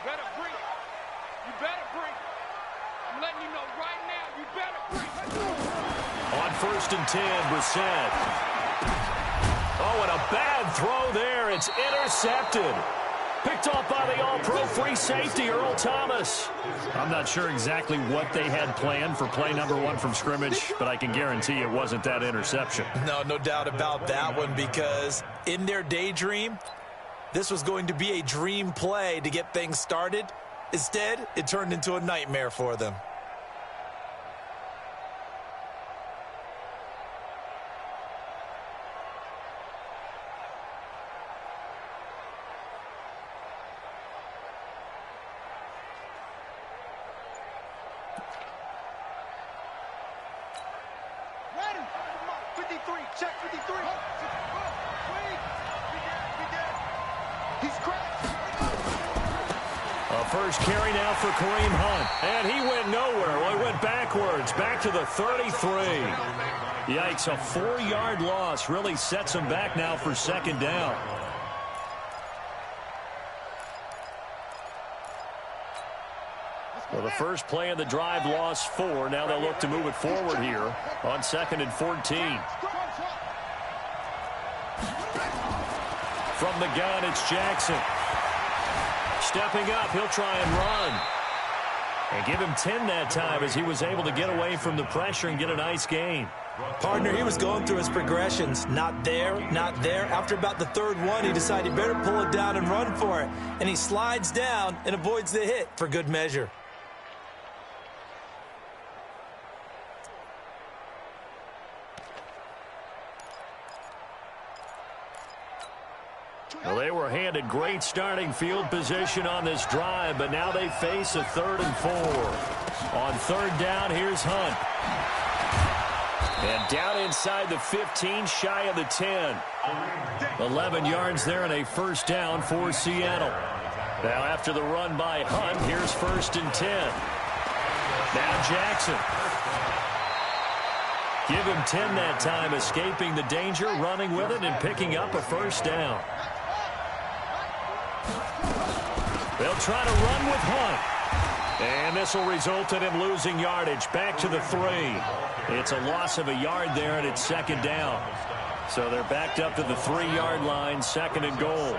better breathe. You better breathe. I'm letting you know right now, you better breathe. On 1st and 10, Brissett. Oh, and a bad throw there. It's intercepted. Picked off by the all-pro free safety, Earl Thomas. I'm not sure exactly what they had planned for play number 1 from scrimmage, but I can guarantee it wasn't that interception. No doubt about that one, because in their daydream, this was going to be a dream play to get things started. Instead, it turned into a nightmare for them. First carry now for Kareem Hunt. And he went nowhere. Well, he went backwards, back to the 33. Yikes, a 4-yard loss really sets him back now for 2nd down. Well, the first play of the drive lost 4. Now they'll look to move it forward here on 2nd and 14. From the gun, it's Jackson. Stepping up, he'll try and run. And give him 10 that time as he was able to get away from the pressure and get a nice gain. Partner, he was going through his progressions. Not there, not there. After about the 3rd one, he decided he better pull it down and run for it. And he slides down and avoids the hit for good measure. Well, they were handed great starting field position on this drive, but now they face a 3rd and 4. On 3rd down, here's Hunt. And down inside the 15, shy of the 10. 11 yards there and a 1st down for Seattle. Now after the run by Hunt, here's 1st and 10. Now Jackson. Give him 10 that time, escaping the danger, running with it, and picking up a 1st down. They'll try to run with Hunt. And this will result in him losing yardage back to the 3. It's a loss of a yard there, and it's 2nd down. So they're backed up to the 3-yard line, 2nd and goal.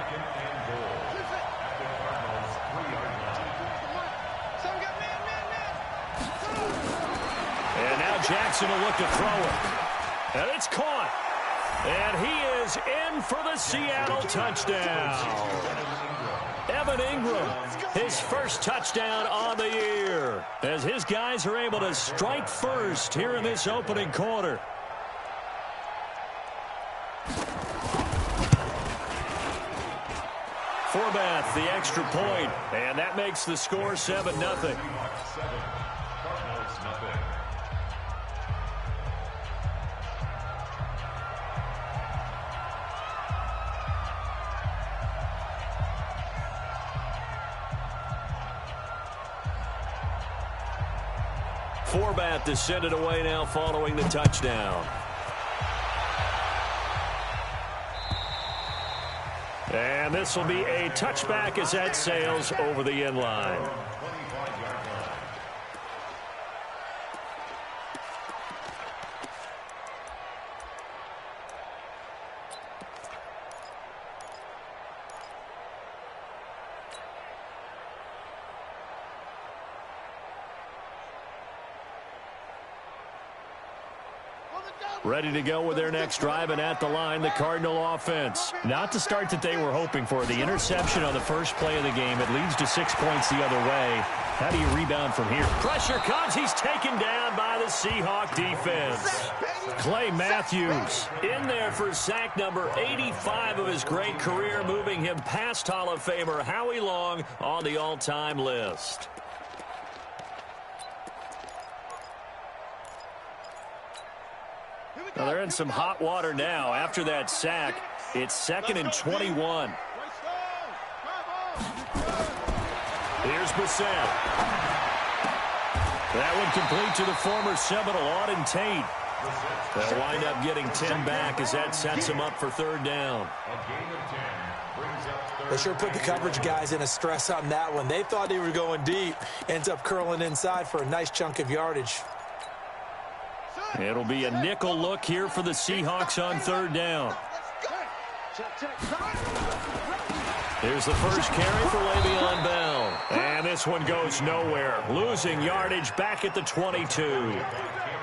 And now Jackson will look to throw it. And it's caught. And he is in for the Seattle touchdown. Evan Ingram, his 1st touchdown on the year, as his guys are able to strike first here in this opening quarter. Forbath, the extra point, and that makes the score 7-0. Forbath to send it away now following the touchdown. And this will be a touchback as that sails over the end line. Ready to go with their next drive, and at the line, the Cardinal offense. Not the start that they were hoping for. The interception on the first play of the game. It leads to 6 points the other way. How do you rebound from here? Pressure comes. He's taken down by the Seahawk defense. Clay Matthews in there for sack number 85 of his great career, moving him past Hall of Famer Howie Long on the all-time list. Well, they're in some hot water now. After that sack, it's 2nd and 21. Here's Brissett. That one complete to the former Seminole, Auden Tate. They'll wind up getting 10 back as that sets him up for 3rd down. A gain of 10 brings up They sure put the coverage guys in a stress on that one. They thought they were going deep. Ends up curling inside for a nice chunk of yardage. It'll be a nickel look here for the Seahawks on third down. Here's the first carry for Le'Veon Bell. And this one goes nowhere. Losing yardage back at the 22.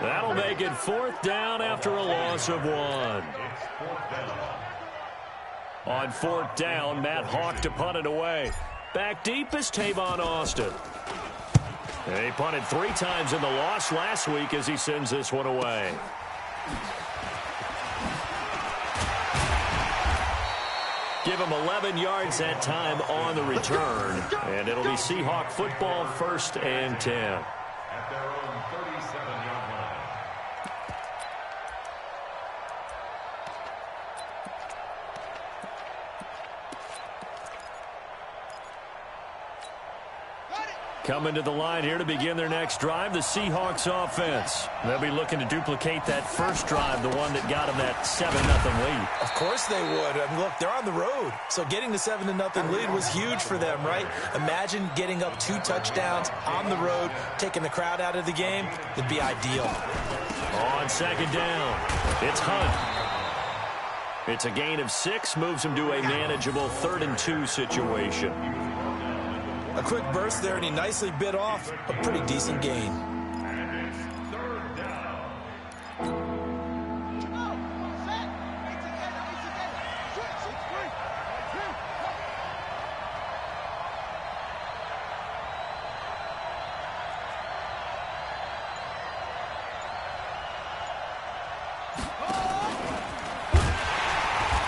That'll make it fourth down after a loss of 1. On fourth down, Matt Hawk to punt it away. Back deep is Tavon Austin. And he punted 3 times in the loss last week as he sends this one away. Give him 11 yards that time on the return. And it'll be Seahawk football, 1st and 10. At their own 37-yard line. Coming to the line here to begin their next drive, the Seahawks offense. They'll be looking to duplicate that first drive, the one that got them that 7-0 lead. Of course they would. I mean, look, they're on the road. So getting the 7-0 lead was huge for them, right? Imagine getting up 2 touchdowns on the road, taking the crowd out of the game. It'd be ideal. On second down, it's Hunt. It's a gain of 6, moves him to a manageable 3rd and 2 situation. A quick burst there, and he nicely bit off a pretty decent gain. And it's third down.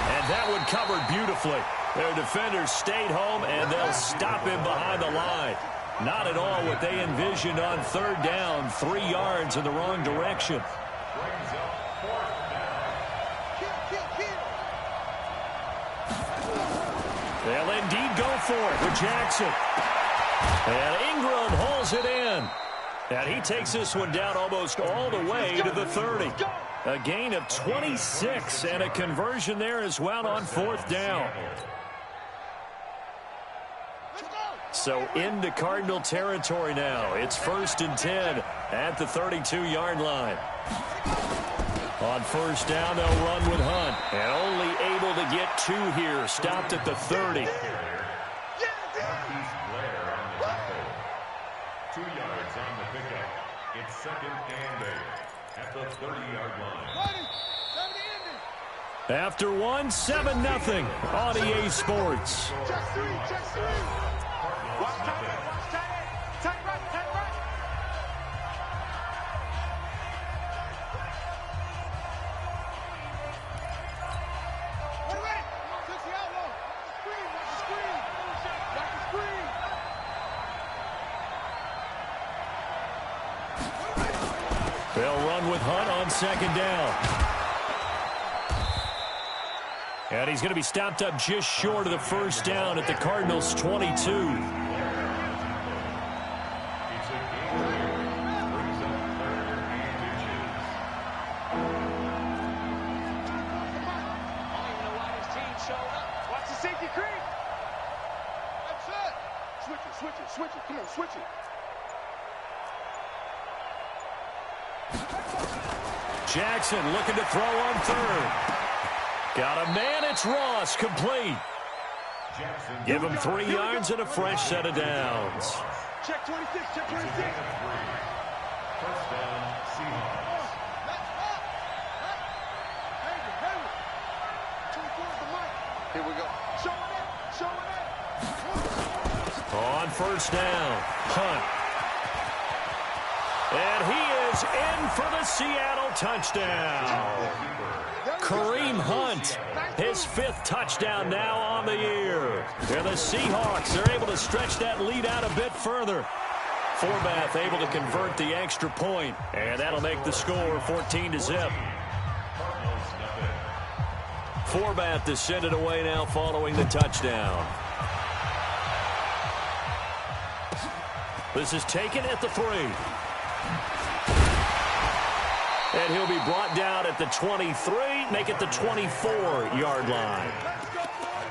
And that one covered beautifully. Their defenders stayed home, and they'll stop him behind the line. Not at all what they envisioned on third down. 3 yards in the wrong direction. Brings up fourth down. They'll indeed go for it with Jackson. And Ingram holds it in. And he takes this one down almost all the way to the 30. A gain of 26 and a conversion there as well on fourth down. So into Cardinal territory now. It's 1st and 10 at the 32-yard line. On first down, they'll run with Hunt. And only able to get 2 here. Stopped at the 30. 2 yards on the pickup. It's 2nd and 8 at the 30-yard line. After 1, 7-0 on EA Sports. They'll run with Hunt on second down. And he's going to be stopped up just short of the first down at the Cardinals' 22. Switch it. Come on, switch it. Jackson looking to throw on third. Got a man, it's Ross, complete. Give him 3 yards and a fresh set of downs. Check 26, check 26. First down, Seahawks. Here we go. Show it. On first down, Hunt. And he is in for the Seattle touchdown. Kareem Hunt, his 5th touchdown now on the year. And the Seahawks are able to stretch that lead out a bit further. Forbath able to convert the extra point, and that'll make the score 14-0. Forbath to send it away now following the touchdown. This is taken at the 3. And he'll be brought down at the 23, make it the 24-yard line. At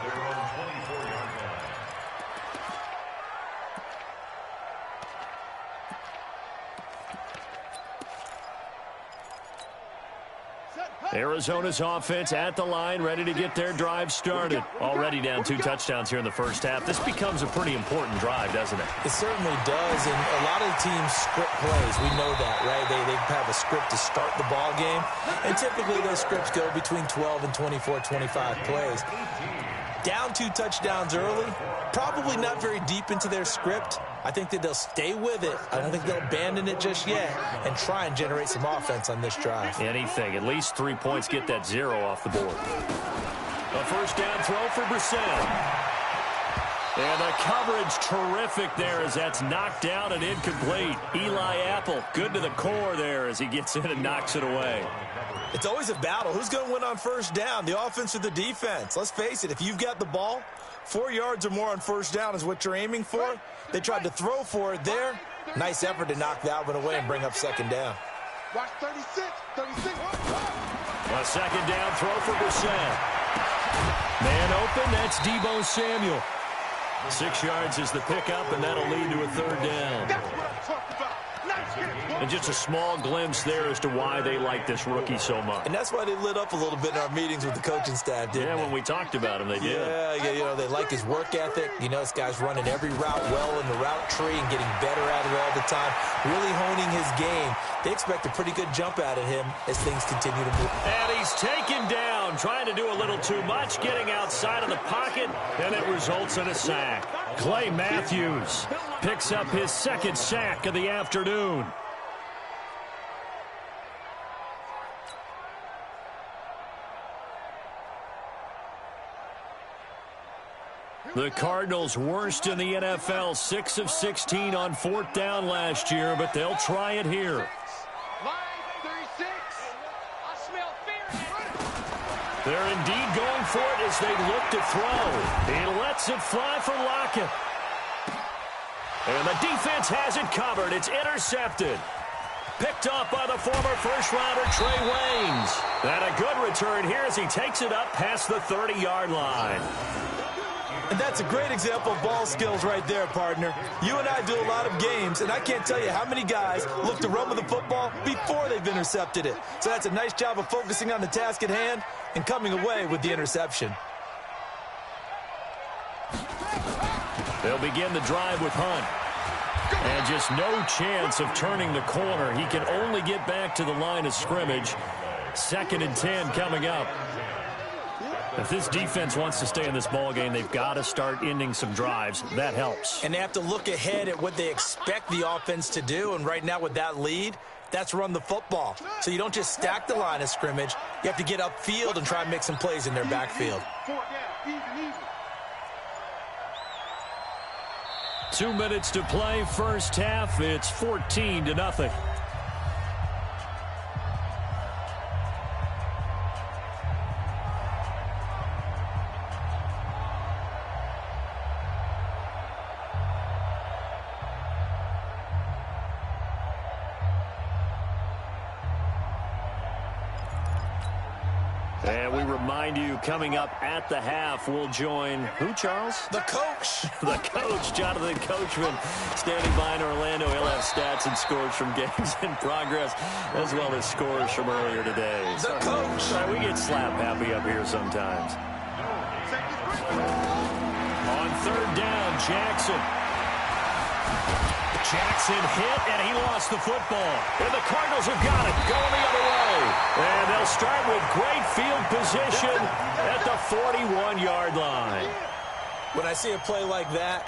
their own 24-yard Arizona's offense at the line, ready to get their drive started. Already down 2 touchdowns here in the first half. This becomes a pretty important drive, doesn't it? It certainly does, and a lot of the teams script plays. We know that, right? They have a script to start the ball game, and typically those scripts go between 12 and 24, 25 plays. Down 2 touchdowns early, probably not very deep into their script. I think that they'll stay with it. I don't think they'll abandon it just yet and try and generate some offense on this drive. Anything. At least 3 points, get that 0 off the board. A first down throw for Brissett. And the coverage terrific there as that's knocked down and incomplete. Eli Apple, good to the core there as he gets in and knocks it away. It's always a battle. Who's going to win on first down, the offense or the defense? Let's face it, if you've got the ball, 4 yards or more on first down is what you're aiming for. They tried to throw for it there. Nice effort to knock that one away and bring up second down. Watch 36. A second down throw for Brissett. Man open, that's Deebo Samuel. 6 yards is the pickup, and that'll lead to a third down. That's what I'm talking about. Nice hit. And just a small glimpse there as to why they like this rookie so much. And that's why they lit up a little bit in our meetings with the coaching staff, didn't they? When we talked about him, they did. Yeah, you know, they like his work ethic. You know, this guy's running every route well in the route tree and getting better at it all the time, really honing his game. They expect a pretty good jump out of him as things continue to move. And he's taken down, trying to do a little too much, getting outside of the pocket, and it results in a sack. Clay Matthews picks up his second sack of the afternoon. The Cardinals worst in the NFL, 6 of 16 on 4th down last year, but they'll try it here. Line 36. I smell fear. They're indeed going for it as they look to throw. He lets it fly for Lockett. And the defense has it covered. It's intercepted. Picked off by the former first-rounder Trey Waynes. And a good return here as he takes it up past the 30-yard line. And that's a great example of ball skills right there, partner. You and I do a lot of games, and I can't tell you how many guys look to run with the football before they've intercepted it. So that's a nice job of focusing on the task at hand and coming away with the interception. They'll begin the drive with Hunt. And just no chance of turning the corner. He can only get back to the line of scrimmage. 2nd and 10 coming up. If this defense wants to stay in this ballgame, they've got to start ending some drives. That helps. And they have to look ahead at what they expect the offense to do. And right now with that lead, that's run the football. So you don't just stack the line of scrimmage. You have to get upfield and try and make some plays in their backfield. 4 down. Even. 2 minutes to play, first half. It's 14-0. And we remind you, coming up at the half, we'll join who, Charles? The coach. The coach, Jonathan Coachman, standing by in Orlando. He'll have stats and scores from games in progress, as well as scores from earlier today. The coach. Sorry, we get slap happy up here sometimes. On 3rd down, Jackson. Jackson hit, and he lost the football. And the Cardinals have got it, going the other way. And they'll start with great field position at the 41-yard line. When I see a play like that,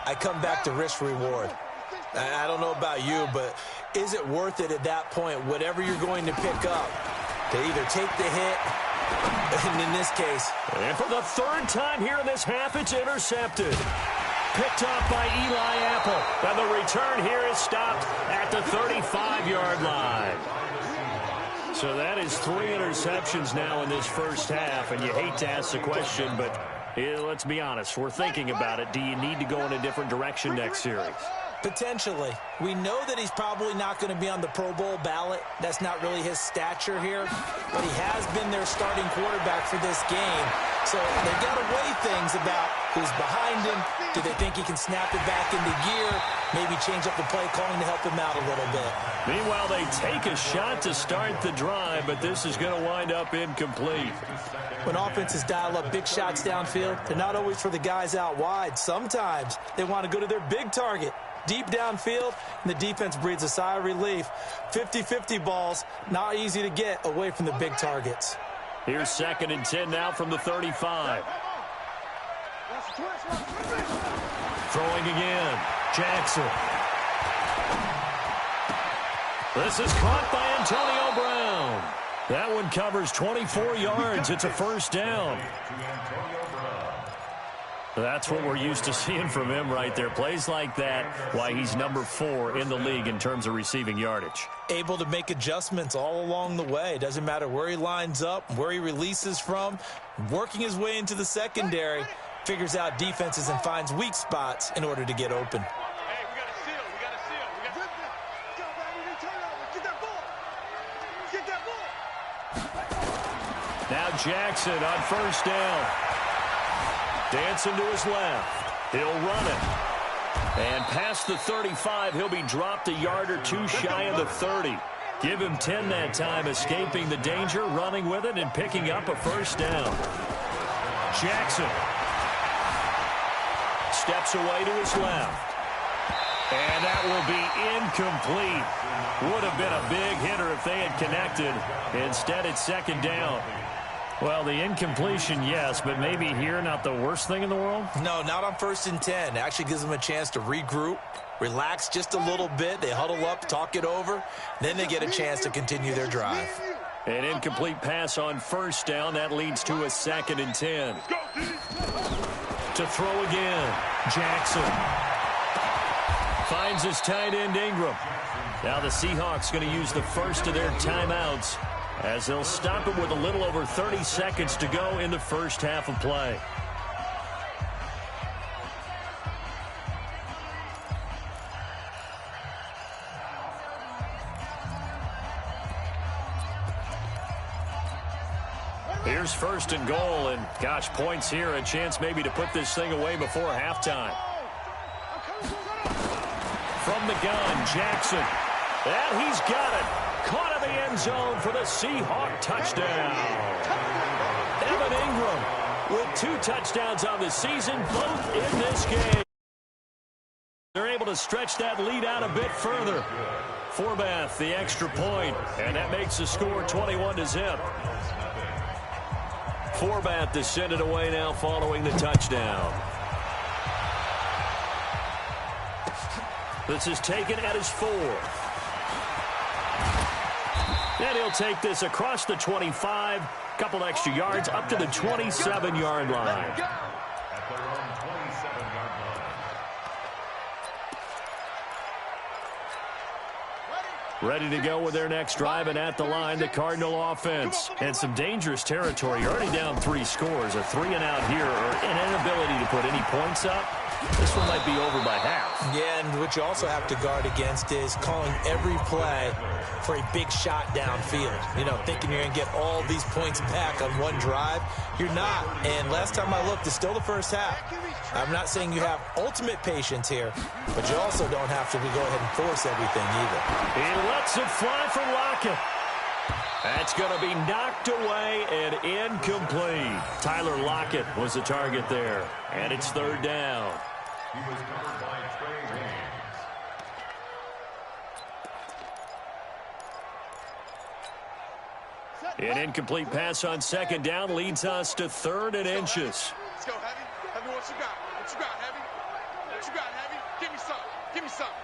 I come back to risk-reward. I don't know about you, but is it worth it at that point, whatever you're going to pick up, to either take the hit, and in this case. And for the 3rd time here in this half, it's intercepted. Picked off by Eli Apple. And the return here is stopped at the 35-yard line. So that is 3 interceptions now in this first half. And you hate to ask the question, but let's be honest. We're thinking about it. Do you need to go in a different direction next series? Potentially. We know that he's probably not going to be on the Pro Bowl ballot. That's not really his stature here. But he has been their starting quarterback for this game. So they've got to weigh things about Who's behind him? Do they think he can snap it back into gear? Maybe change up the play calling to help him out a little bit. Meanwhile, they take a shot to start the drive, but this is going to wind up incomplete. When offenses dial up big shots downfield, they're not always for the guys out wide. Sometimes they want to go to their big target, deep downfield, and the defense breathes a sigh of relief. 50-50 balls, not easy to get away from the big targets. Here's 2nd and 10 now from the 35. Throwing again. Jackson. This is caught by Antonio Brown. That one covers 24 yards. It's a first down. That's what we're used to seeing from him right there. Plays like that, why he's number 4 in the league in terms of receiving yardage. Able to make adjustments all along the way. Doesn't matter where he lines up, where he releases from. Working his way into the secondary, figures out defenses and finds weak spots in order to get open. Hey, we got a seal. We got a seal. We got Get that ball. Now Jackson on first down. Dancing to his left. He'll run it. And past the 35, he'll be dropped a yard or two shy of the 30. Give him 10 that time, escaping the danger, running with it, and picking up a first down. Jackson steps away to his left. And that will be incomplete. Would have been a big hitter if they had connected. Instead, it's 2nd down. Well, the incompletion, yes, but maybe here not the worst thing in the world? No, not on 1st and 10. It actually gives them a chance to regroup, relax just a little bit. They huddle up, talk it over. Then they get a chance to continue their drive. An incomplete pass on first down. That leads to a 2nd and 10. To throw again. Jackson finds his tight end Ingram. Now the Seahawks going to use the first of their timeouts as they'll stop it with a little over 30 seconds to go in the first half of play. Here's 1st and goal, and gosh, points here, a chance maybe to put this thing away before halftime. From the gun, Jackson. And he's got it. Caught in the end zone for the Seahawk touchdown. Evan Ingram with 2 touchdowns on the season, both in this game. They're able to stretch that lead out a bit further. Forbath, the extra point, and that makes the score 21-0. Forbath to send it away now following the touchdown. This is taken at his 4th. And he'll take this across the 25, couple extra yards up to the 27-yard line. At their own 27-yard line. Ready to go with their next drive, and at the line, the Cardinal offense. And some dangerous territory. You're already down 3 scores. A 3-and-out here, or an inability to put any points up. This one might be over by half. Yeah, and what you also have to guard against is calling every play for a big shot downfield. You know, thinking you're going to get all these points back on one drive. You're not. And last time I looked, it's still the first half. I'm not saying you have ultimate patience here, but you also don't have to go ahead and force everything either. He lets it fly for Lockett. That's going to be knocked away and incomplete. Tyler Lockett was the target there, and it's 3rd down. He was covered by Trey Williams. An incomplete pass on 2nd down leads us to 3rd and inches. Let's go, Heavy. Heavy, what you got? What you got, Heavy? What you got, Heavy? Give me some. Give me some.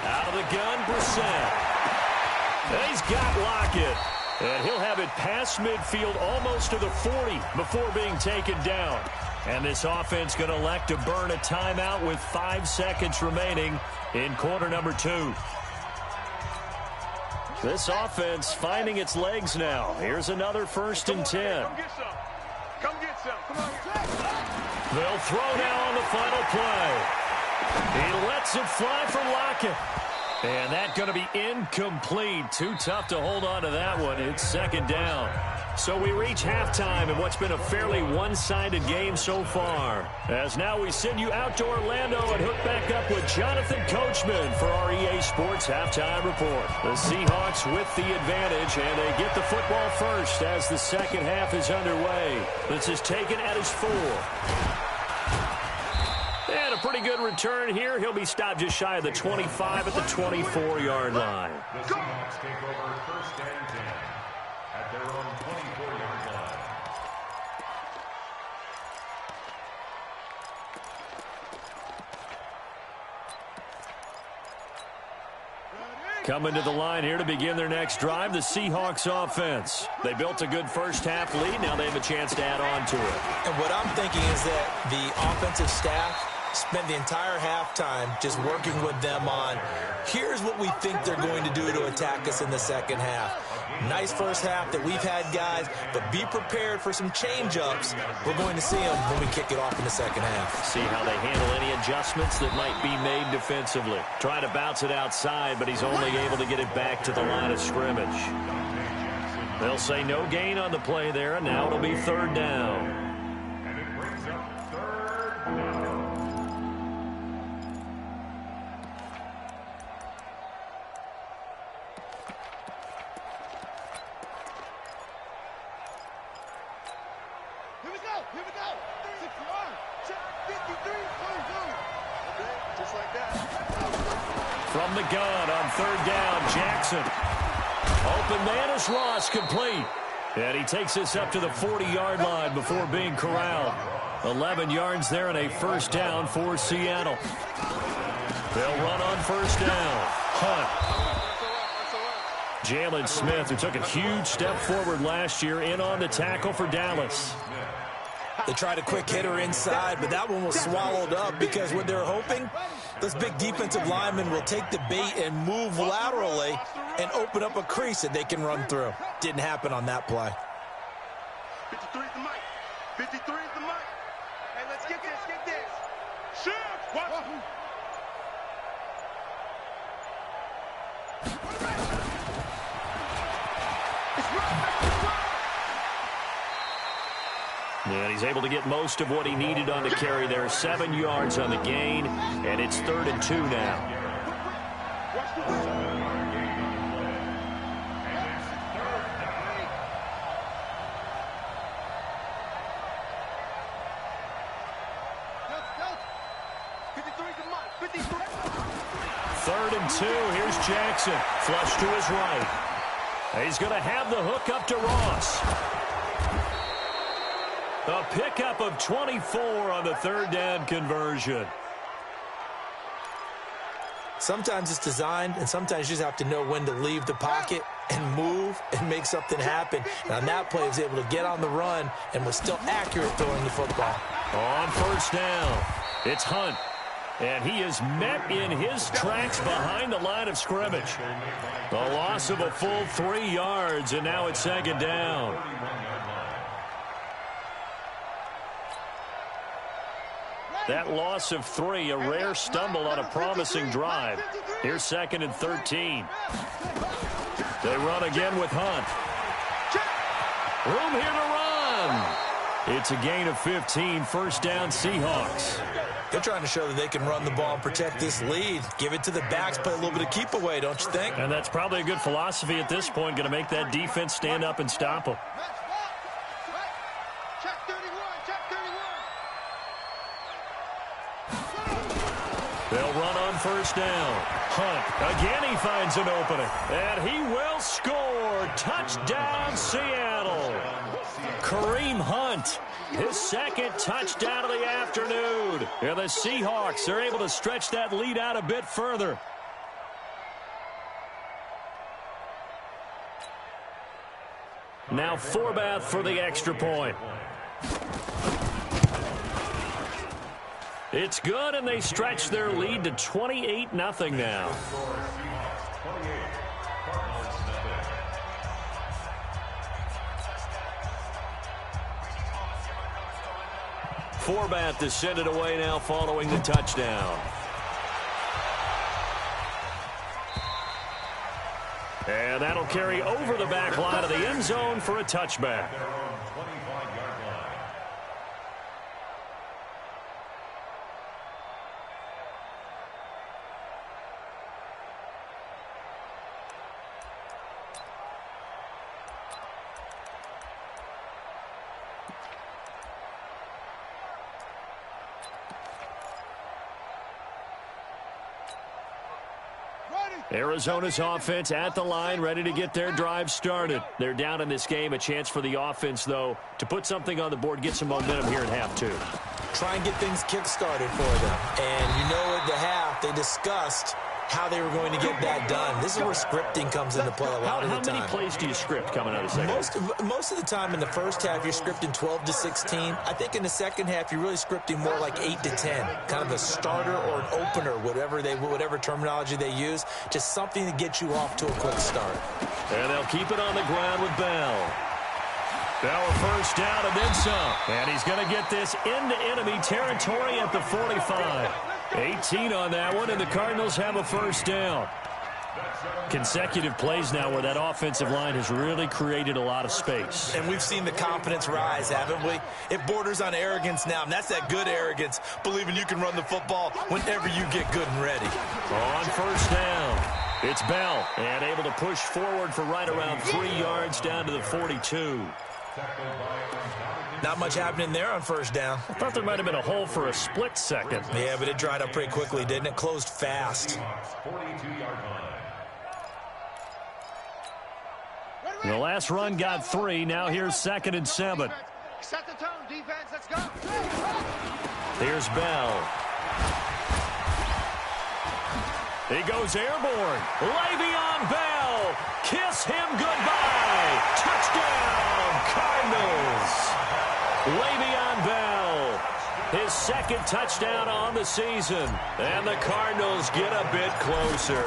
Out of the gun, Brissett. He's got Lockett. And he'll have it past midfield almost to the 40 before being taken down. And this offense going to elect to burn a timeout with 5 seconds remaining in quarter number 2. This offense finding its legs now. Here's another 1st and 10. Come get some. Come get some. Come on. They'll throw now on the final play. He lets it fly for Lockett. And that's going to be incomplete. Too tough to hold on to that one. It's 2nd down. So we reach halftime in what's been a fairly one-sided game so far. As now we send you out to Orlando and hook back up with Jonathan Coachman for our EA Sports Halftime Report. The Seahawks with the advantage, and they get the football first as the second half is underway. This is taken at his 4. And a pretty good return here. He'll be stopped just shy of the 25 at the 24-yard line. The Seahawks take over first and 10 at their own 24-yard line. Coming to the line here to begin their next drive, the Seahawks offense. They built a good first-half lead. Now they have a chance to add on to it. And what I'm thinking is that the offensive staff spent the entire halftime just working with them on, here's what we think they're going to do to attack us in the second half. Nice first half that we've had, guys, but be prepared for some change-ups. We're going to see them when we kick it off in the second half. See how they handle any adjustments that might be made defensively. Trying to bounce it outside, but he's only able to get it back to the line of scrimmage. They'll say no gain on the play there, and now it'll be third down. And it brings up third down. Here we go. 61. Check 53. Okay, just like that. From the gun on third down, Jackson. Open man is Ross, complete. And he takes this up to the 40-yard line before being corralled. 11 yards there and a first down for Seattle. They'll run on first down. Hunt. Jalen Smith, who took a huge step forward last year, in on the tackle for Dallas. They tried a quick hitter inside, but that one was swallowed up because what they're hoping, this big defensive lineman will take the bait and move laterally and open up a crease that they can run through. Didn't happen on that play. 53 is the mic. 53 is the mic. Hey, let's get this, get this. Shoot! Watch. And he's able to get most of what he needed on the carry there. 7 yards on the gain, and it's 3rd and 2 now. Third and 2. Here's Jackson. Flush to his right. He's going to have the hook up to Ross. A pickup of 24 on the third down conversion. Sometimes it's designed, and sometimes you just have to know when to leave the pocket and move and make something happen. And on that play, he was able to get on the run and was still accurate throwing the football. On first down, it's Hunt. And he is met in his tracks behind the line of scrimmage. The loss of a full 3 yards, and now it's second down. That loss of 3, a rare stumble on a promising drive. Here's 2nd and 13. They run again with Hunt. Room here to run. It's a gain of 15, first down Seahawks. They're trying to show that they can run the ball and protect this lead. Give it to the backs, play a little bit of keep away, don't you think? And that's probably a good philosophy at this point, going to make that defense stand up and stop them. They'll run on first down. Hunt, again he finds an opening. And he will score. Touchdown, Seattle. Kareem Hunt, his 2nd touchdown of the afternoon. And the Seahawks are able to stretch that lead out a bit further. Now Forbath for the extra point. It's good, and they stretch their lead to 28-0 now. Forbath to send it away now following the touchdown. And that'll carry over the back line of the end zone for a touchback. Their own 25-yard line. Arizona's offense at the line, ready to get their drive started. They're down in this game. A chance for the offense, though, to put something on the board, get some momentum here in half two. Try and get things kick-started for them. And you know, at the half, they discussed how they were going to get that done. This is where scripting comes into play a lot of the time. How many plays do you script coming out of the second? Most of the time in the first half, you're scripting 12 to 16. I think in the second half, you're really scripting more like 8 to 10. Kind of a starter or an opener, whatever terminology they use. Just something to get you off to a quick start. And they'll keep it on the ground with Bell. Bell a first down and then some. And he's going to get this into enemy territory at the 45. 18 on that one, and the Cardinals have a first down. Consecutive plays now where that offensive line has really created a lot of space. And we've seen the confidence rise, haven't we? It borders on arrogance now, and that's that good arrogance, believing you can run the football whenever you get good and ready. On first down, it's Bell, and able to push forward for right around 3 yards down to the 42. Not much happening there on first down. I thought there might have been a hole for a split second. Yeah, but it dried up pretty quickly, didn't it? Closed fast. The last run got 3. Now here's 2nd and 7. Set the tone, defense. Let's go. Here's Bell. He goes airborne. Le'Veon Bell. Kiss him goodbye. Touchdown, Cardinals. Le'Veon Bell, his 2nd touchdown on the season. And the Cardinals get a bit closer.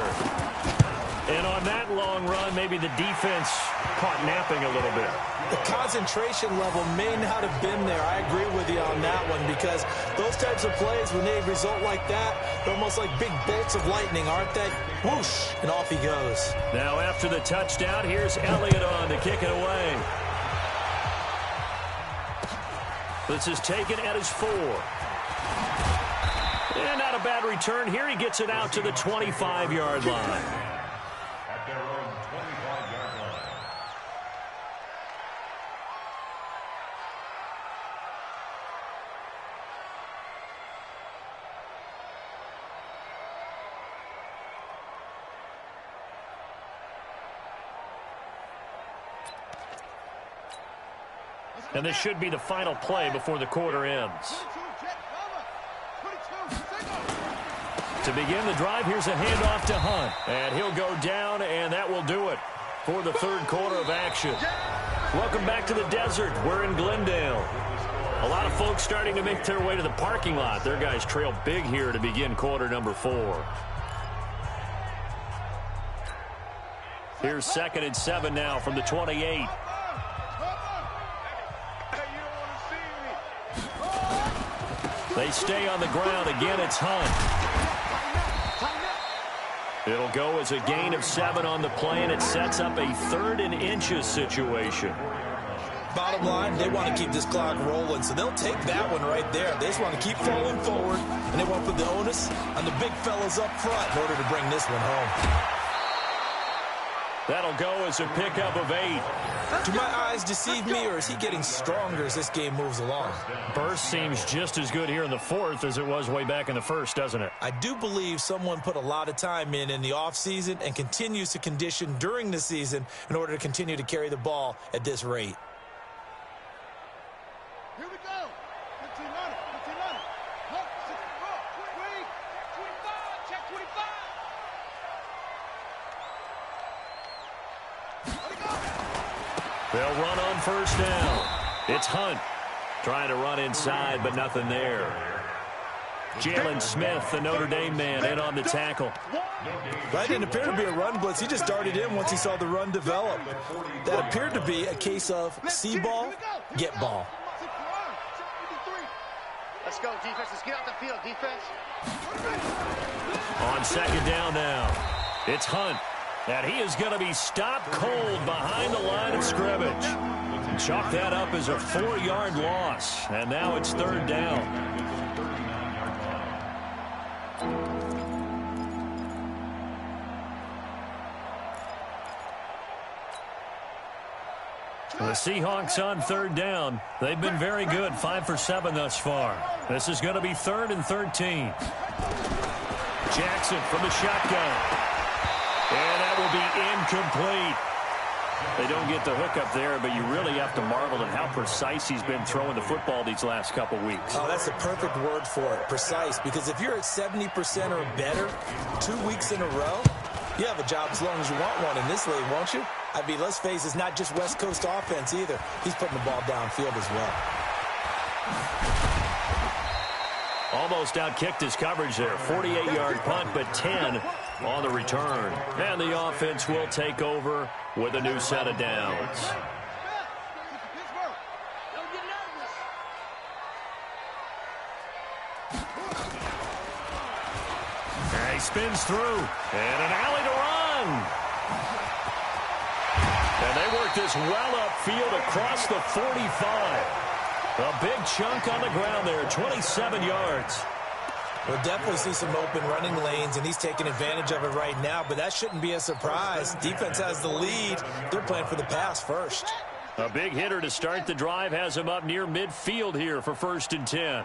And on that long run, maybe the defense caught napping a little bit. The concentration level may not have been there. I agree with you on that one, because those types of plays, when they result like that, they're almost like big bolts of lightning, aren't they? Whoosh, and off he goes. Now after the touchdown, here's Elliott on to kick it away. This is taken at his 4. And not a bad return here. He gets it out to the 25-yard line. At their own 25-yard line. And this should be the final play before the quarter ends. To begin the drive, here's a handoff to Hunt. And he'll go down, and that will do it for the 3rd quarter of action. Welcome back to the desert. We're in Glendale. A lot of folks starting to make their way to the parking lot. Their guys trail big here to begin quarter number 4. Here's 2nd and 7 now from the 28. They stay on the ground. Again, it's Hunt. It'll go as a gain of 7 on the play, and it sets up a 3rd and inches situation. Bottom line, they want to keep this clock rolling, so they'll take that one right there. They just want to keep falling forward, and they want to put the onus on the big fellas up front in order to bring this one home. That'll go as a pickup of 8. Do my eyes deceive me, or is he getting stronger as this game moves along? Burst seems just as good here in the 4th as it was way back in the 1st, doesn't it? I do believe someone put a lot of time in the offseason and continues to condition during the season in order to continue to carry the ball at this rate. Here we go. 15 on it. 15 on it. Look, 25. Check 25. They'll run on first down. It's Hunt trying to run inside, but nothing there. Jalen Smith, the Notre Dame man, in on the tackle. That didn't appear to be a run blitz. He just darted in once he saw the run develop. That appeared to be a case of see ball, get ball. Let's go, defense. Let's get out the field, defense. On 2nd down now, it's Hunt. And he is going to be stopped cold behind the line of scrimmage. Chalk that up as a 4-yard loss. And now it's 3rd down. The Seahawks on 3rd down. They've been very good, 5 for 7 thus far. This is going to be 3rd and 13. Jackson from the shotgun. And that will be incomplete. They don't get the hook up there, but you really have to marvel at how precise he's been throwing the football these last couple weeks. Oh, that's the perfect word for it, precise, because if you're at 70% or better 2 weeks in a row, you have a job as long as you want one in this league, won't you? I mean, let's face it, it's not just West Coast offense either. He's putting the ball downfield as well. Almost outkicked his coverage there. 48-yard punt, but 10 on the return. And the offense will take over with a new set of downs. And he spins through. And an alley to run. And they work this well upfield across the 45. A big chunk on the ground there, 27 yards. We'll definitely see some open running lanes, and he's taking advantage of it right now, but that shouldn't be a surprise. Defense has the lead. They're playing for the pass first. A big hitter to start the drive has him up near midfield here for 1st and 10.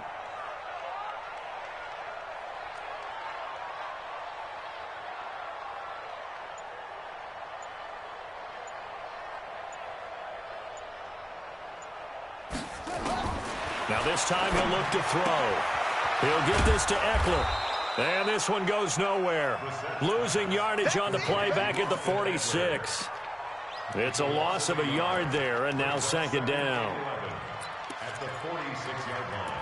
Now this time he'll look to throw. He'll get this to Eckler. And this one goes nowhere. Losing yardage on the play back at the 46. It's a loss of a yard there, and now 2nd down. At the 46-yard line.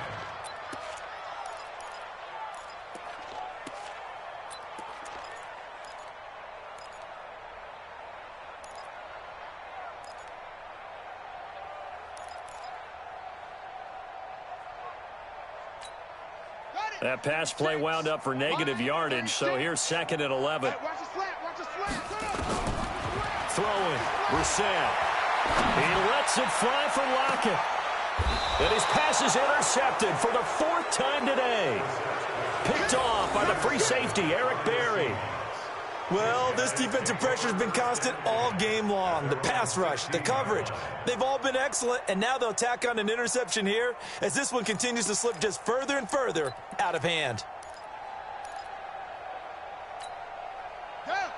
That pass play wound up for negative yardage, so here's 2nd and 11. Throwing, Brissett. He lets it fly for Lockett. And his pass is intercepted for the 4th time today. Picked off by the free safety, Eric Berry. Well, this defensive pressure has been constant all game long. The pass rush, the coverage, they've all been excellent, and now they'll tack on an interception here as this one continues to slip just further and further out of hand.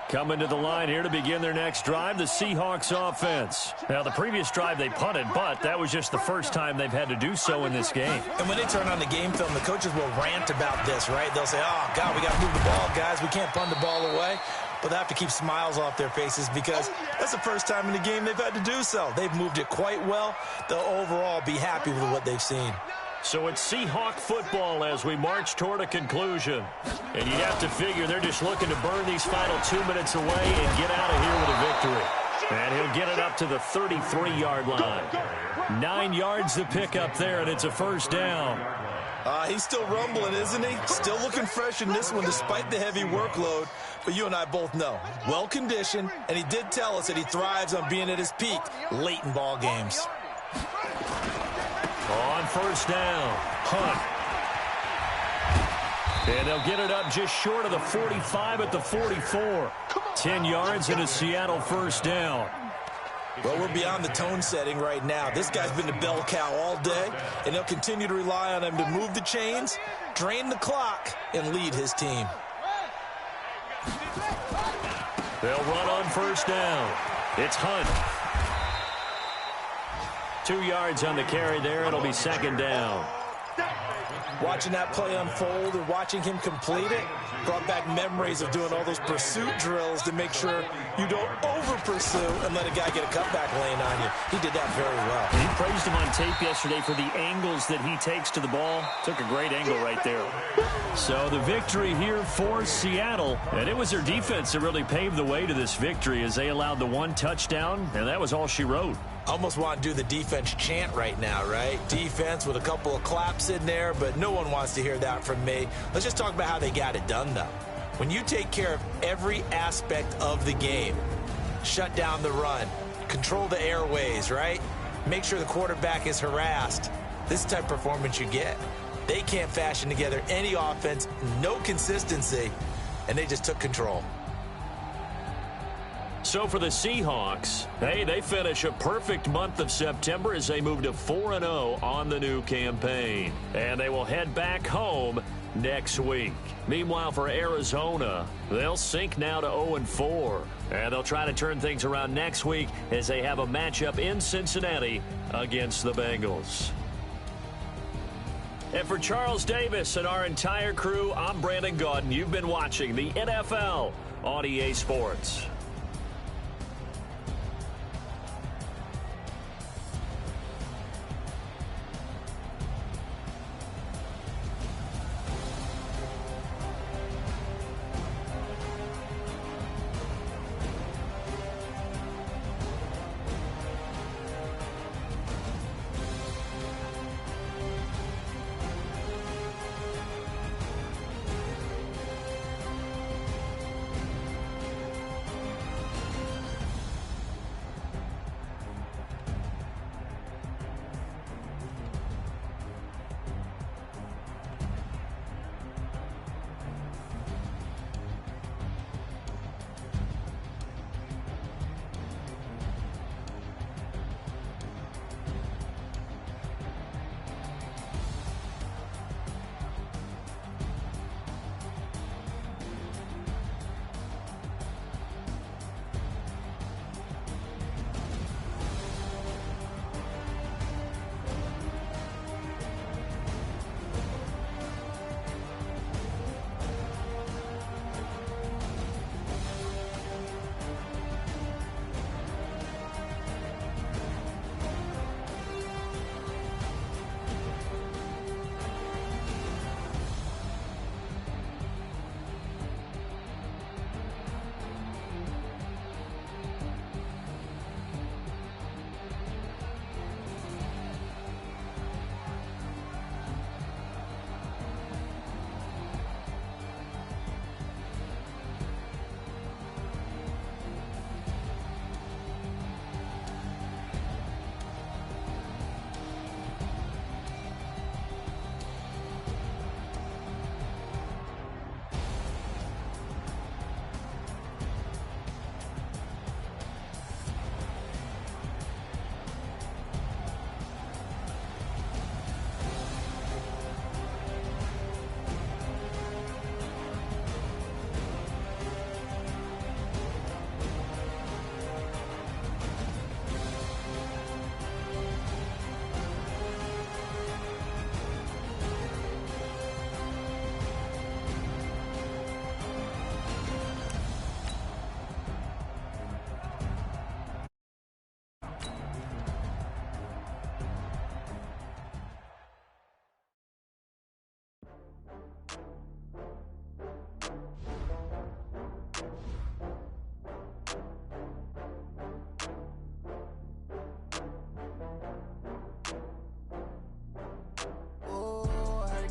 Coming to the line here to begin their next drive, the Seahawks offense. Now, the previous drive they punted, but that was just the first time they've had to do so in this game. And when they turn on the game film, the coaches will rant about this, right? They'll say, oh, God, we got to move the ball, guys. We can't punt the ball away. But they have to keep smiles off their faces because that's the first time in the game they've had to do so. They've moved it quite well. They'll overall be happy with what they've seen. So it's Seahawk football as we march toward a conclusion. And you'd have to figure they're just looking to burn these final 2 minutes away and get out of here with a victory. And he'll get it up to the 33-yard line. 9 yards to pick up there, and it's a 1st down. He's still rumbling, isn't he? Still looking fresh in this one despite the heavy workload. But you and I both know, well-conditioned, and he did tell us that he thrives on being at his peak late in ball games. On 1st down, Hunt. And they'll get it up just short of the 45 at the 44. 10 yards and a Seattle 1st down. Well, we're beyond the tone setting right now. This guy's been the bell cow all day, and they'll continue to rely on him to move the chains, drain the clock, and lead his team. They'll run on 1st down. It's Hunt. 2 yards on the carry there. It'll be 2nd down. Watching that play unfold and watching him complete it brought back memories of doing all those pursuit drills to make sure you don't over-pursue and let a guy get a cutback lane on you. He did that very well. He praised him on tape yesterday for the angles that he takes to the ball. Took a great angle right there. So the victory here for Seattle, and it was their defense that really paved the way to this victory as they allowed the 1 touchdown, and that was all she wrote. Almost want to do the defense chant right now, right? Defense with a couple of claps in there, but no one wants to hear that from me. Let's just talk about how they got it done, though. When you take care of every aspect of the game, shut down the run, control the airways, right? Make sure the quarterback is harassed. This type of performance you get. They can't fashion together any offense, no consistency, and they just took control. So for the Seahawks, hey, they finish a perfect month of September as they move to 4-0 on the new campaign. And they will head back home next week. Meanwhile, for Arizona, they'll sink now to 0-4. And they'll try to turn things around next week as they have a matchup in Cincinnati against the Bengals. And for Charles Davis and our entire crew, I'm Brandon Gaudin. You've been watching the NFL on EA Sports.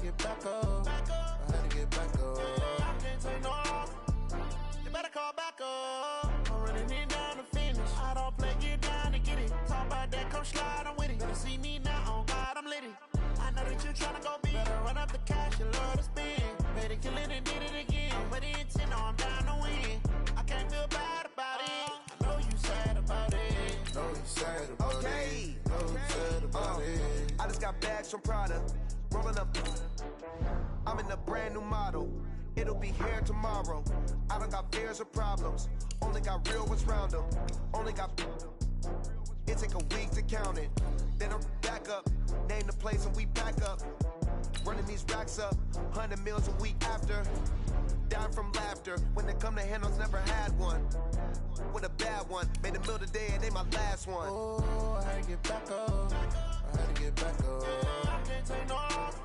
get back up. I had to get back up. I can't take no loss. You better call back up. I'm running in down the finish. I don't play, get down to get it. Talk about that, come slide, I'm with it. Better see me now, on God, I'm lit it. I know that you tryna go big. Better run up the cash, you love to spend. Better kill it and did it again. But the intent, no, I'm down to win. I can't feel bad about it. I know you sad about it. Know you sad about it. Know you sad about it. I just got bags from Prada. Rolling up. I'm in a brand new model. It'll be here tomorrow. I don't got fears or problems. Only got real ones round them. Only got. It take a week to count it. Then I'm back up. Name the place and we back up. Running these racks up. 100 meals a week after. Down from laughter. When they come to handles, never had one. With a bad one. Made a meal today and they my last one. Oh, I had to get back up. I had to get back up. I can't take no loss.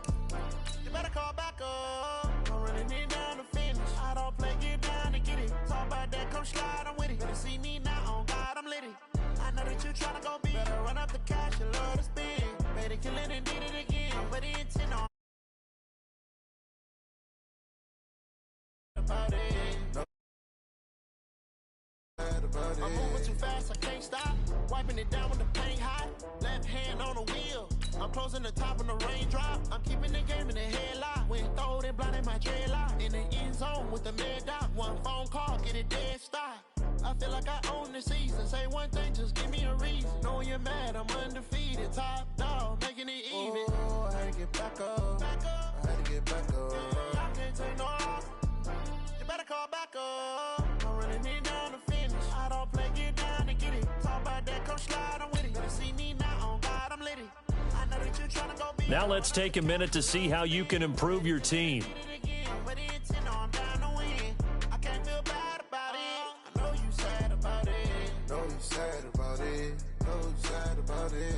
You better call back up. I'm running in down the finish. I don't play, get down to get it. Talk about that, come slide, I'm with it. Better see me now, on God, I'm lit it. I know that you tryna go big. Better run up the cash, you love to spend. Better kill it and did it again. But the intent on about it. about it. I'm moving too fast, I can't stop. Wiping it down when the paint hot. Left hand on the wheel. I'm closing the top when the raindrop. I'm keeping the game in the headlock. When throwed and blinded my dreadlock. In the end zone with the mad dot. One phone call, get it dead stop. I feel like I own the season. Say one thing, just give me a reason. Knowing you're mad, I'm undefeated. Top dog, making it even. Oh, I had to get back up. I had to get back up. I can't take no off. You better call back up. I'm running it down to finish. I don't play, get down and get it. Talk about that, come slide, I'm with it. Better see me now, on God, I'm lit it. I know that you're trying to go be. Now let's take a minute to see how you can improve your team. But the intent, no, I'm down to win. I can't feel bad about it. I know you sad about it. Know you sad about it. Know you sad about it.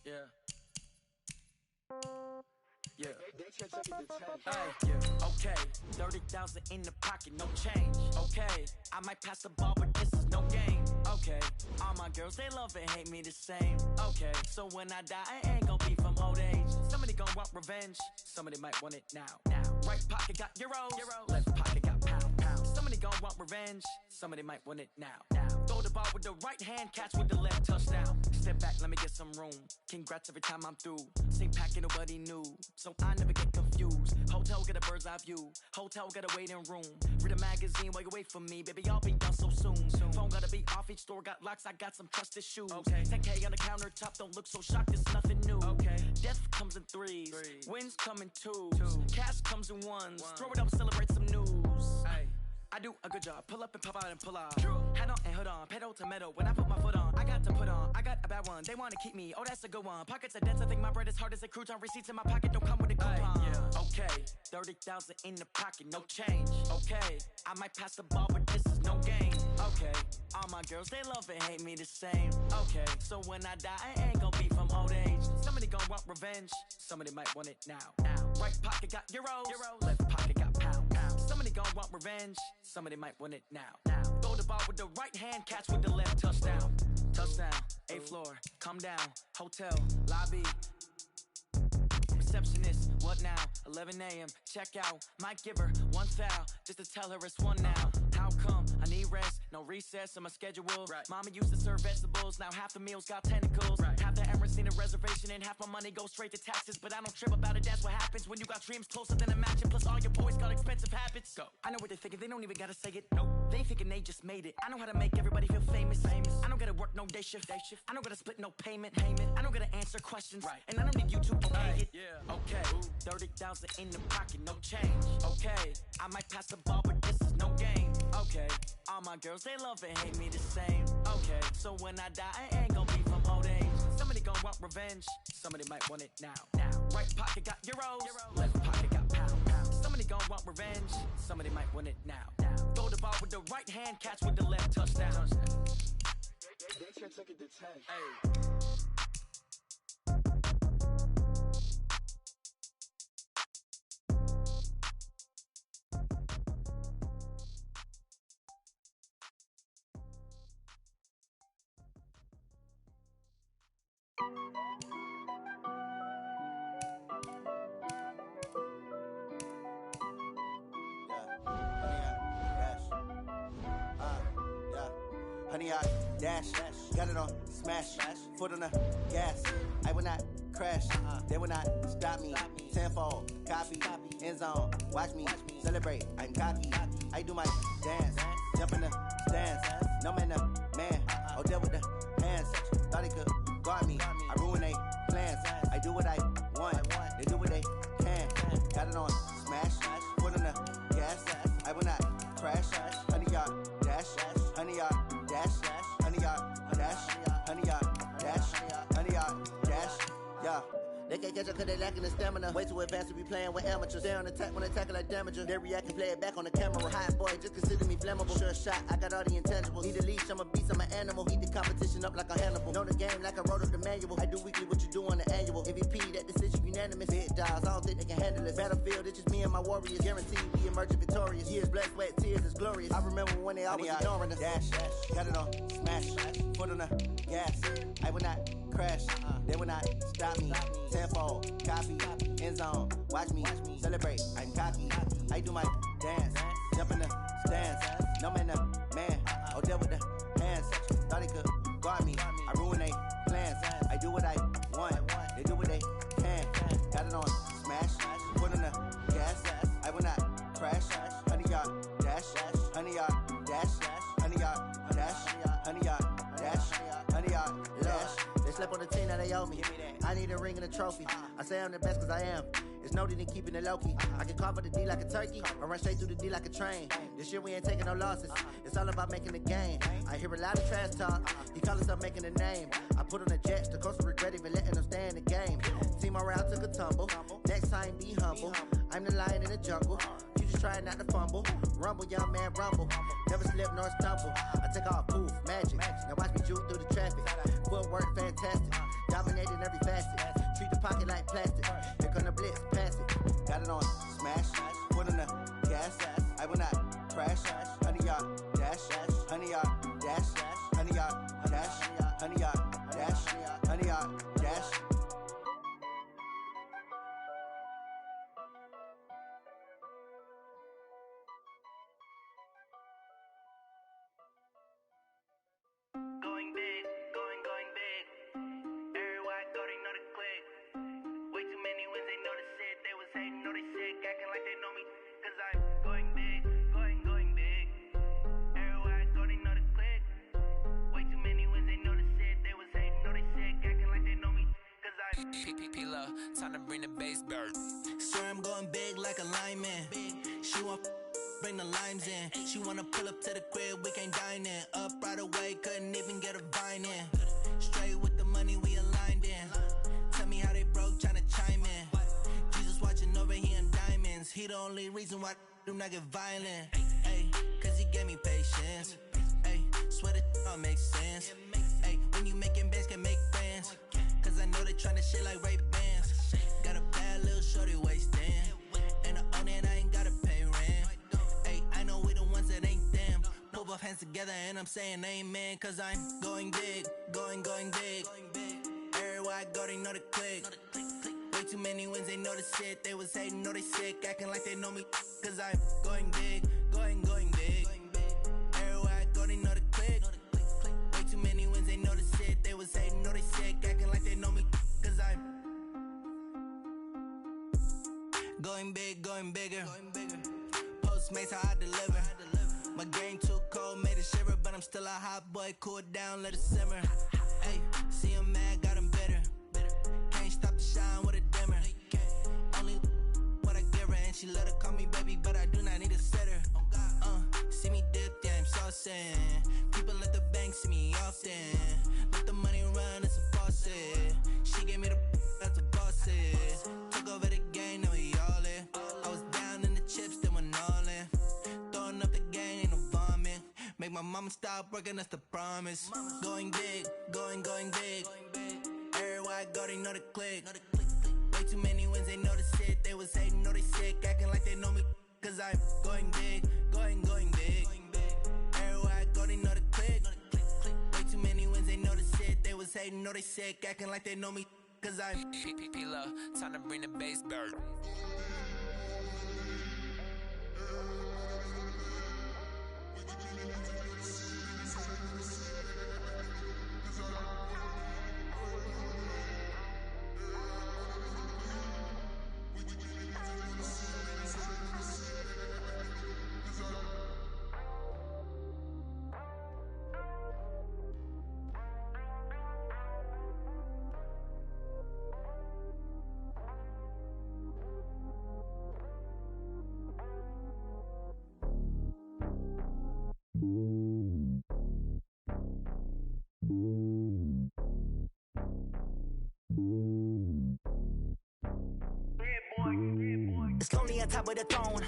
Yeah. Yeah. Yeah. Okay. 30,000 in the pocket, no change. Okay. I might pass the ball, but this is no game. Okay. All my girls, they love and hate me the same. Okay. So when I die, I ain't gonna be from old age. Somebody gonna want revenge. Somebody might want it now. Right pocket got euros. Left pocket got pound. Somebody gonna want revenge. Somebody might want it now. Throw the ball with the right hand, catch with the left, touchdown. Step back, let me get some room. Congrats every time I'm through. Same packet, nobody knew. So I never get confused. Hotel get a bird's eye view. Hotel get a waiting room. Read a magazine while you wait for me. Baby, I'll be done so soon. Phone gotta be off, each store got locks. I got some trusted shoes. Okay. 10K on the countertop, don't look so shocked, it's nothing new. Okay. Death comes in threes. Wins come in twos. Cash comes in ones. Throw it up, celebrate some news. I do a good job. Pull up and pop out and pull out. Head on and hood on. Pedal to metal. When I put my foot on, I got to put on. I got a bad one. They want to keep me. Oh, that's a good one. Pockets are dense. I think my bread is hard as a crouton. Receipts in my pocket don't come with a coupon. Yeah. Okay. 30,000 in the pocket. No change. Okay. I might pass the ball, but this is no game. Okay. All my girls, they love and hate me the same. Okay. So when I die, I ain't gonna be from old age. Somebody gonna want revenge. Somebody might want it now. Right pocket got euros. Left pocket got pound. Somebody gonna want revenge. Somebody might want it now. Throw the ball with the right hand, catch with the left, touchdown. Touchdown, 8th floor, come down, hotel, lobby. Receptionist, what now? 11 a.m., check out. Might give her one foul, just to tell her it's one now. How come? I need rest, no recess in my schedule. Right. Mama used to serve vegetables, now half the meals got tentacles. Right. Half the Emirates need a reservation and half my money goes straight to taxes. But I don't trip about it, that's what happens when you got dreams closer than a matching. Plus all your boys got expensive habits. Go. I know what they're thinking, they don't even gotta say it. Nope. They thinking they just made it. I know how to make everybody feel famous. I don't gotta work no day shift. I don't gotta split no payment. I don't gotta answer questions. Right. And I don't need you to okay it. Yeah. Okay. 30,000 in the pocket, no change. Okay. I might pass the ball, but this is no game. Okay. All my girls, they love and hate me the same. Okay. So when I die, I ain't gonna be from old age. Somebody gonna want revenge. Somebody might want it now. Right pocket got euros. Left pocket got pound. Somebody gonna want revenge. Somebody might want it now. Throw the ball with the right hand, catch with the left, touchdown. They can't take it to 10. Hey. Honey, I dash, got it on, smash, foot on the gas. I will not crash, they will not stop me. Tenfold, copy, end zone, watch me celebrate. I'm cocky, I do my dance, jump in the stands. No man, man, oh, deal with the hands. Thought he could guard me, I ruin they plans. I do what I want, they do what they can. Got it on, smash, foot on the gas. I will not crash, honey, y'all dash, honey, y'all dash, honey, y'all dash, honey, y'all dash, honey, y'all dash, yeah. They can't catch up cause they lacking the stamina. Way too advanced to be playing with amateurs. They on attack when they tackle like damager. They react and play it back on the camera. Hot boy, just consider me flammable. Sure shot, I got all the intangibles. Need a leash, I'm a beast, I'm an animal. Heat the competition up like a Hannibal. Know the game like I wrote up the manual. I do weekly what you do on the annual. MVP, that decision you unanimous. Big dogs, I don't think they can handle this. Battlefield, it's just me and my warriors. Guaranteed we emerging victorious. Years, blood, sweat, tears is glorious. I remember when they always ignoring us. Dash, got it on, smash, foot on the gas. I will not crash, they will not stop me. Tenfold, copy, end zone, watch me celebrate. I'm cocky, I do my dance, jump in the stands. No man, man, oh deal with the hands. Thought they could guard me, I ruin they plans. I do what I want, they do what they can. Got it on, smash, foot on the gas. I will not crash, 100-yard dash, 100-yard dash, 100-yard dash, 100-yard dash, 100-yard dash. They slept on the team that they owe me. I need a ring and a trophy. I say I'm the best cause I am. It's noted in keeping it low-key. I can carve for the D like a turkey, or run straight through the D like a train. This year we ain't taking no losses. It's all about making the game. I hear a lot of trash talk. He call himself making a name. I put on the Jets. The coach regret even letting them stay in the game. Team morale took a tumble. Next time be humble. I'm the lion in the jungle. You just trying not to fumble. Rumble, young man, rumble. Never slip nor stumble. I take off, poof, magic. Now watch me juke through the traffic. Footwork fantastic. Dominating every facet. Treat the pocket like plastic. Here come the blitz, pass it. Got it on, smash. Foot on the gas. I will not crash. 100-yard dash. 100-yard dash. 100-yard dash. 100-yard dash. 100-yard dash. Going big, going big. Everywhere I go, they know the click. Way too many wins, they know the shit. They was hating, know they sick, acting like they know me. Cause I'm going big, going big. Everywhere I go, they know the click. Way too many wins, they know the shit. They was hating, know they sick, acting like they know me. Cause I'm P-P-P-Love, time to bring the bass bird. Swear I'm going big like a lineman. She want bring the limes in. She wanna pull up to the crib, we can't dine in. Up right away, couldn't even get a vine in. Straight with the money, we aligned in. Tell me how they broke, tryna chime in. Jesus watching over here in diamonds. He the only reason why I do not get violent. Ay, cause he gave me patience. Ay, swear that don't make sense. Ay, when you making bands, can make friends. Cause I know they tryna shit like Ray-Bans. Got a bad little shorty wasting. And I own it, I ain't gotta pay rent. Ay, I know we the ones that ain't them. Pull both hands together and I'm saying amen. Cause I'm going big, going big. Everywhere I go, they know the click. Way too many wins, they know the shit. They was hating, know they sick, acting like they know me. Cause I'm going big, going big. Everywhere I go, they know the click. Way too many wins, they know the shit. They was hating, know they sick, acting like they know me. Cause I'm going big, going bigger. Postmates how I deliver. My game too cold, made it shiver, but I'm still a hot boy. Cool it down, let it simmer. Hey, see him mad, got him bitter. Can't stop the shine with a dimmer. Only what I give her, and she let her call me baby, but I do not need a sitter. See me dip, yeah, I'm saucing. People at the bank see me often. Let the money run, it's a faucet. She gave me the that's a boss it. Took over the game, now we all in. I was down in the chips, then went all in. Throwing up the game, ain't no vomit. Make my mama stop working, that's the promise. Going big, going big. Everywhere I go, they know the click. Way too many wins, they know the shit. They was hating, know they sick, acting like they know me. Cause I'm going big, going big. Everywhere I go, they know the click. Way too many wins, they know the shit. They was hating, know they sick, acting like they know me. Cause I'm P-P-P-Love, time to bring the bass bird. It's lonely on top of the throne.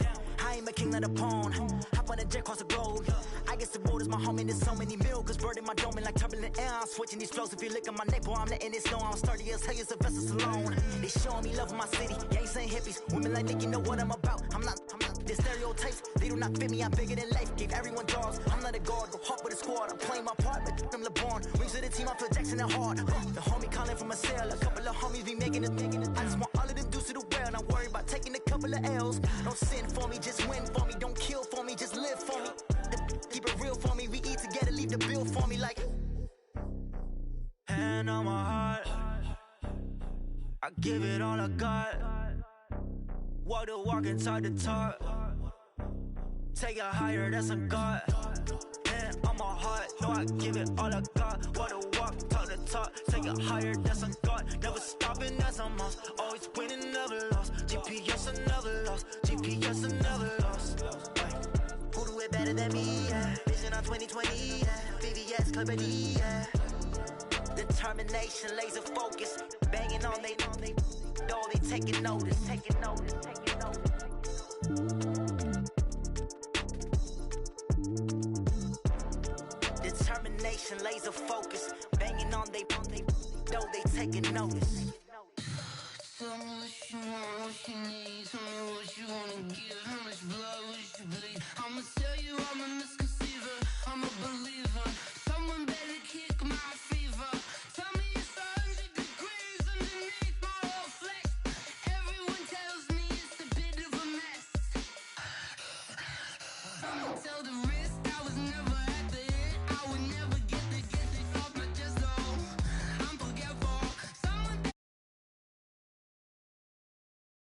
I am a king of the pawn. Hop on a jet across the globe. I guess the road is my home and there's so many milkers burning my dome like turbulent air. I'm switching these flows. If you look at my neck, boy, I'm letting it snow. I'm sturdy as hell, it's a vessel alone. They showing me love in my city. Yeah, ain't saying hippies. Women like Nick, you know what I'm about. I'm not. The stereotypes, they do not fit me. I'm bigger than life. Gave everyone jaws. I'm not a guard. Go hard with a squad. I'm playing my part, but I'm LeBron. Rings to the team, I feel Jackson and hard. The homie calling from a cell. A couple of homies be making it. I just want all of them dudes to the well. Not worry about taking a couple of L's. Don't sin for me, just win for me. Don't kill for me, just live for me. Keep it real for me. We eat together, leave the bill for me like. Hand on my heart, I give it all I got. Walk the walk and talk the talk. Take it higher, that's a God. Hand on my heart, no, I give it all I got. Walk the walk, talk the talk. Take it higher, that's a God. Never stopping, that's a must. Always winning, never lost. GPS, I never lost. GPS, I never lost. Who do it better than me? Yeah. Vision on 2020. Yeah. VVS, Clarity. Yeah. Determination, laser focus. Banging on they door, they taking notice. Determination, laser focus. Banging on they door, they taking notice. Tell me what you want, what you need. Tell me what you wanna give me.